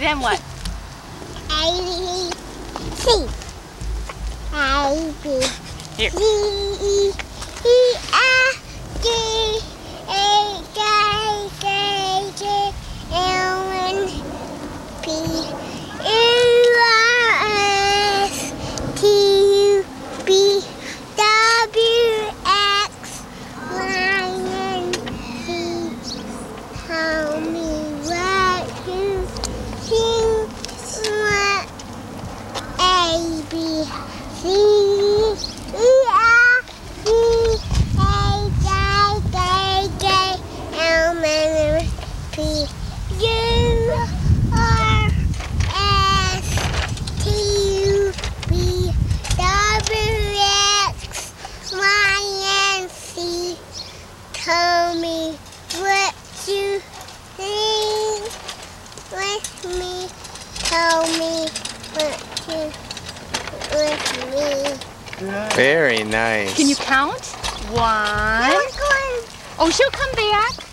then what? A, B, C. A, B, Here. C, E, F, G, H, I, J, K, L, M, P, Q, R, S, T, U, V, W, X, Y, and Z. Tell me what you think. What? A, B, C, E, F, G, H, I, J, K, L, M, N, P, Q, R, S, T, U, V, W, X, Y, and Z. Tell me what you think with me. Tell me what you with me. Very nice. Can you count? 1. Oh, she'll come back.